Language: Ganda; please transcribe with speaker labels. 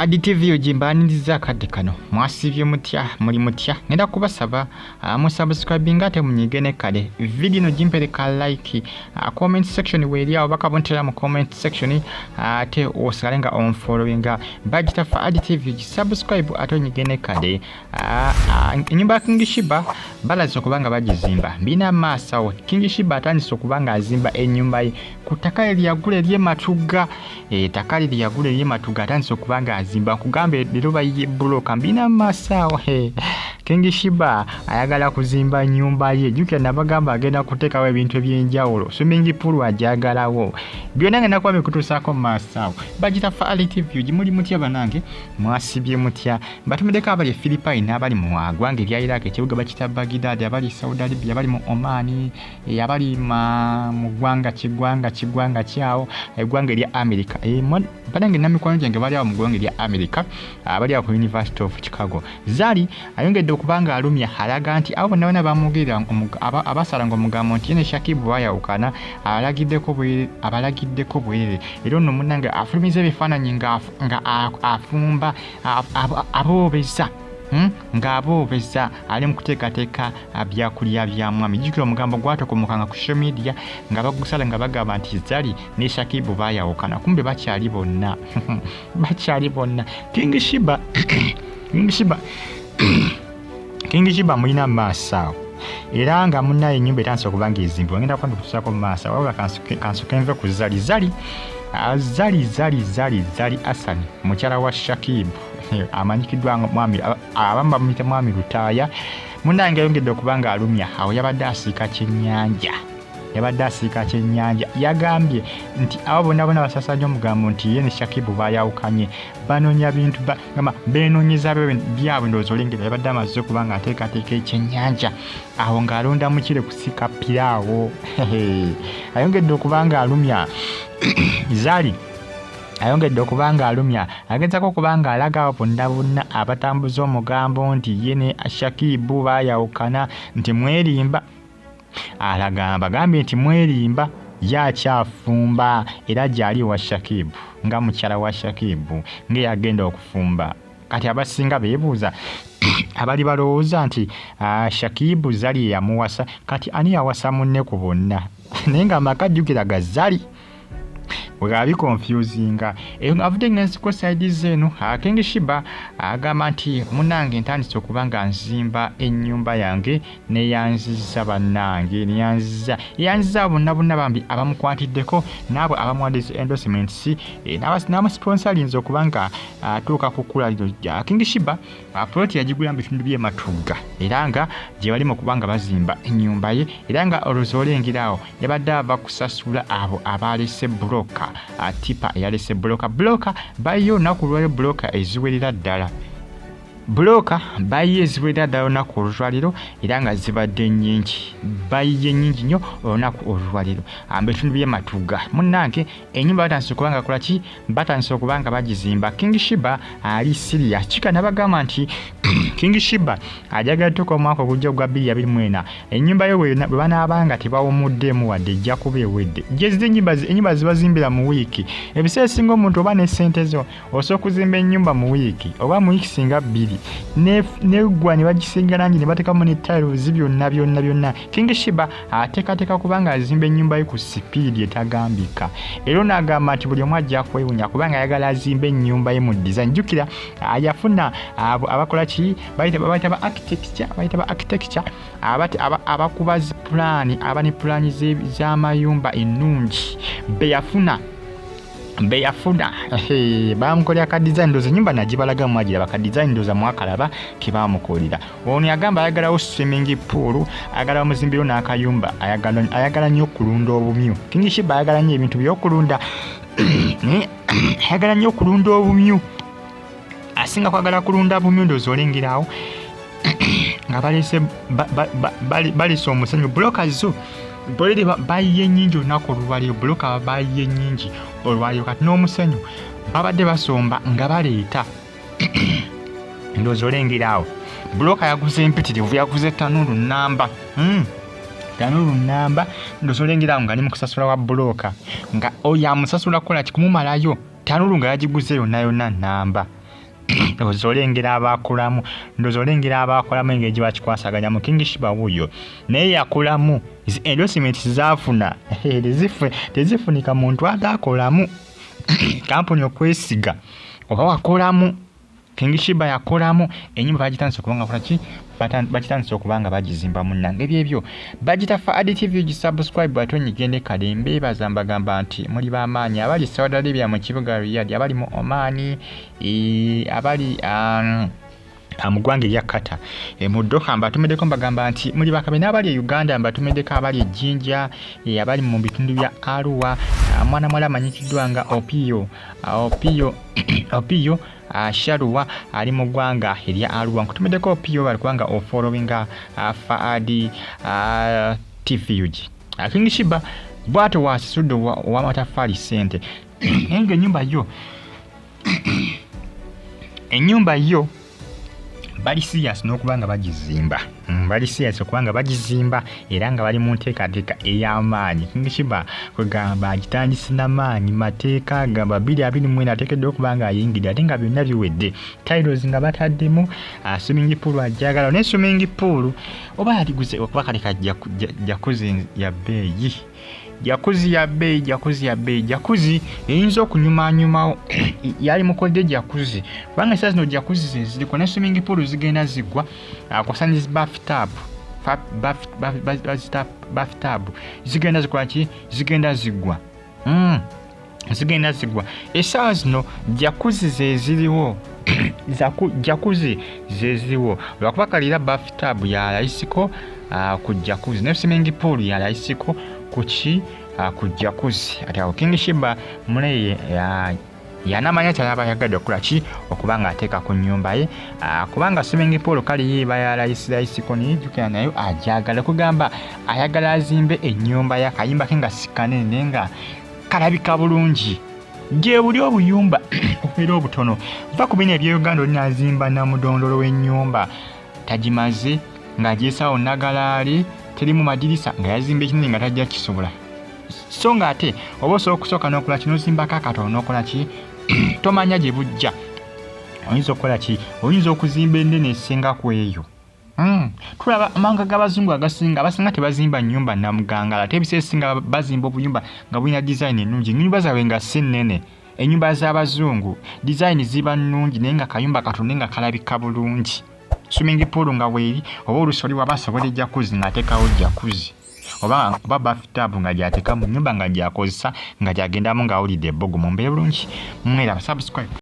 Speaker 1: ADTV ojimbaniriza kadde kano mwasibye mutya muli mutya ngenda kubasaba musubscribing ate munyigene kale video no jimpereka like comment section weri awo bakabontera mu comment section ate osalenga on following budget for ADTV subscribe ate nyigene kale ennyumba King Sheebah balazo kubanga bagizimba bina masawo King Sheebah atandise okubanga azimba ennyumba ye kutaka lyagule lye matuga takali lyagule lye matuga atandise okubanga azimba kugambe lero bayiye Bulooka bina masawo King Sheebah ayagala kuzimba nyumba ye jukya nabagamba agenda kutekawo ebintu ebyenjawulo swimming pool ajagalawo byonna ngenda kwa bikutusako masawo budget for ADTV jimuli mutya banange mwasibye mutya batumedeka abali Philippines abali mu agwange lya Iraq ekibuga bakita Baghdad abali Saudi Arabia abali mu Oman abali mu gwanga kyawo egwange lya America banange namikwano gyange bali awo mu gwanga lya America abali ku University of Chicago zali ayongedde okubanga alumya halaga nti abo bonna bamugirira abasalanga omugambo nti yene Shakibu bayawukana abalagiddeko bwerere era nno munnange afulumiza ebifaananyi nga afumba aboobeza ng'aboobeza ali mu kuteekateeka byakulya bya mwami jjukira omugambo gwatokomokanga ku social media nga bagusala nga bagamba nti Zali ne Shakibu bayawukana kumbe bakyali bonna King Sheebah mulina maasawo era nga munnaye ennyumba etandise okubanga ezimbibwa ngenda kwanda kutusako mu maaso wabula kansuke nve ku Zali Asani mukyala wa Shakibu amanyikiddwa mwami abamu bamuyita mwami Lutaaya munnange yayongedde okubanga alumya awo yabadde asiika kyennyanja yagambye nti abo bonna basasanya omugambo nti ye ne Shakibu bayawukanye banoonya bintu beenoonyeza byabwe ndowooza olengera yabadde amaze okubanga ateekateeka ekyennyanja awo ng'alonda mukire kusika piraawo ayongedde okubanga alumya Zali ayongedde okubanga alumya agezako okubanga alagawo bonna abatambuza omugambo nti ye ne Shakibu bayawukana nti mwerimba bagambye nti mwerimba yakyafumba era gyali wa Shakibu nga mukyala wa Shakibu ng'eyagenda okufumba kati abasinga beebuuza abali balowooza nti Shakibu Zali yamuwasa kati ani yawasa munne ku bonna naye nga amaka jjukiraga Zali wegabi confusinga avudde ngensiko side zeno King Sheebah agamba nti munange ntandise okubanga nzimba ennyumba yange neyanziza bannange yanziza bonna bambi abamukwatiddeko n'abo abamwandiza endorsements n'amasponsorinze okubanga atuuka ku kkula lino King Sheebah ploti yagigula mu bitundu by'e Matuga era nga gye balimu okubanga bazimba ennyumba ye era nga oluzolengerawo yabadde ava kusasula abo abalese Bulooka tipa yalese Bulooka bayiyo naku lwayo Bulooka eziwerera ddala olunaku olwaliro era nga zibadde nnyingi bayiye nnyingi nnyo olunaku olwaliro ebitundu by'e Matuga munnange ennyumba batandise okubanga kolaki batandise okubanga bagizimba King Sheebah ali serious kika nabagamba nti King Sheebah ajagala tuka omwaka ogujja ogwa 2024 ennyumba yo bwe banaabanga tebawumuddemu wadde ejja kuba ewedde gyezidde ennyumba zibazimbira mu wiiki ebiseera esinga omuntu oba ne ssente zo osobola okuzimba ennyumba mu wiiki oba mu wiiki singa 2 negwa ne bagisinga langi ne bateekamu ne tiles byonna King Sheebah ateekateeka kubanga azimba ennyumba ye ku sipiidi etagambika era n'agamba nti buli omu ajja kwewunya kubanga ayagala azimba ennyumba ye mu design jjukira yafuna abakola ki bayita ba architecture abakuba zi plan abani plan z'amayumba ennungi beyafuna bamukolera ka design ndoza ennyumba nagibalaga mwagira baka design ndoza mwakalaba kebamukolera ono yagamba ayagalawo swimming pool ayagala muzimbiro n'akayumba ayagala nnyo okulunda obumyu King Sheebah ayagala nnyo ebintu by'okulunda ayagala nnyo okulunda obumyu asinga kwagala kulunda bumyu ndoza olengerawo nga balese Omusennyu Bulooka zo bolere bayiye nnyingi olunaku olwaliro Bulooka bayiye nnyingi olwaliro kati n'Omusennyu babadde basomba nga baleeta ndowooza olengerawo Bulooka yaguze empitirivu yaguze tanulu nnamba ndowooza olengerawo nga ali mu kusasula wa Bulooka nga oyo amusasula kola kikumumalayo tanulu nga yagiguze yonna nnamba ozolengera abakulamu ndozolengera abakolamu engeri gye bakikwasaganya mu King Sheebah wuyo naye yakolamu endorsement zaafuna tezifunika muntu agakolamu kampuni okwesiga oba wakolamu King Sheebah yakolamu ennyumba bagitandise okubanga kolaki bakitandise okubanga bagizimba munnange byebyo bagita fa additive gisubscribe atonyigende kalembe bazambagamba nti muli bamaanyi abali Saudi Arabia mu kibuga Riyadh abali mu Oman abali amugwange lya Qatar mu Doha mbatumedeko mbagamba nti muli bakabe n'abali Uganda mbatumedeko abali Jinja abali mu bitundu bya Arua mwana mwala amanyikiddwa nga Opio Sharuwa ali mu ggwanga erya Arua nkutumedeko Opio bali kubanga ofollowinga Faadi Tifuge King Sheebah bwato wasisudde wa matafali sente enge ennyumba yo bali serious n'okubanga bagizimba bali serious okubanga bagizimba era nga bali mu nteekateeka ey'amaanyi King Sheebah kwegamba agitandise n'amaanyi mateeka gamba 2024 ateekeddwa okubanga ayingidde ate nga byonna biwedde tiles nga bataddemu swimming pool ajagala ne swimming pool oba yaliguze okuba kale jacuzzi ya bbeeyi jacuzzi eyinza okunyumanyumawo yali mukodde jacuzzi kubanga saa zino jacuzzi ziriko ne swimming pool zigenda zigwa kwasaniza bathtub zigenda zikolaki zigenda zigwa essaawa zino jacuzzi zeziriwo lwakubakalira bathtub yalayisiko ku jacuzzi ne swimming pool yalayisiko ku jacuzzi ate awo King Sheebah muleye yanamanya kyalaba yagadde okulaki okubanga ateeka ku nnyumba ye kubanga swimming pool kale yiba yalayisiko niyijjukira nayo ajagala kugamba ayagala azimbe ennyumba yakayimba ke nga sikanene nga kalabika bulungi gye buli obuyumba okubeera obutono va ku bino eby'Uganda olinazimba namudondolo w'ennyumba tagimaze ng'agyesawo nagalaali terimu madirisa nga yazimba ekinene nga tajja kisobola so nga ate oba osobola okusooka n'okola ki n'ozimbako akatono n'okola ki tomanya gye bujja oyinza okukola ki oyinza okuzimba ennene esinga ku eyo tulaba amawanga g'abazungu abasinga tebazimba nnyumba namugangala ate ebiseera ebisinga bazimba obuyumba nga bulina design ennungi ennyumba zaabwe nga si nnene ennyumba z'abazungu design ziba nnungi naye nga kayumba katono nga kalabika bulungi swimming pool nga weeri oba olusoli waba asobola jacuzzi ng'ateekawo jacuzzi oba bathtub nga gy'ateeka mu nnyumba nga gy'akozesa nga gy'agendamu ng'awulidde ebbogo mu mbeera bulungi mweraba subscribe